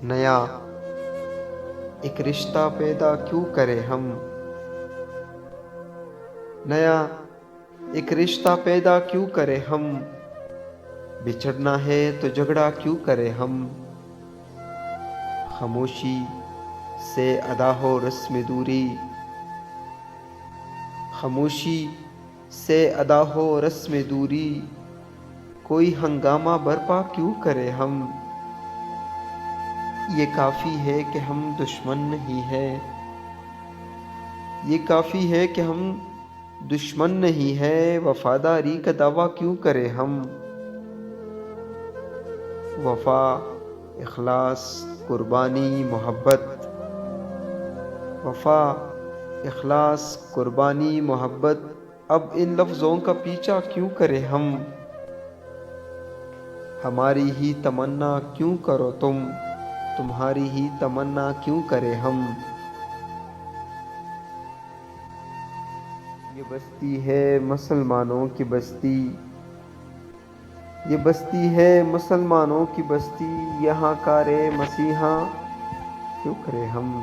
نیا ایک رشتہ پیدا کیوں کرے ہم، نیا ایک رشتہ پیدا کیوں کرے ہم، بچھڑنا ہے تو جھگڑا کیوں کرے ہم، خاموشی سے ادا ہو رسم دوری، خاموشی سے ادا ہو رسم دوری، کوئی ہنگامہ برپا کیوں کرے ہم، یہ کافی ہے کہ ہم دشمن نہیں ہیں، یہ کافی ہے کہ ہم دشمن نہیں ہیں، وفاداری کا دعویٰ کیوں کرے ہم، وفا، اخلاص، قربانی، محبت، وفا، اخلاص، قربانی، محبت، اب ان لفظوں کا پیچھا کیوں کرے ہم، ہماری ہی تمنا کیوں کرو تم، تمہاری ہی تمنا کیوں کرے ہم، یہ بستی ہے مسلمانوں کی بستی، یہ بستی ہے مسلمانوں کی بستی، یہاں کارے مسیحا کیوں کرے ہم۔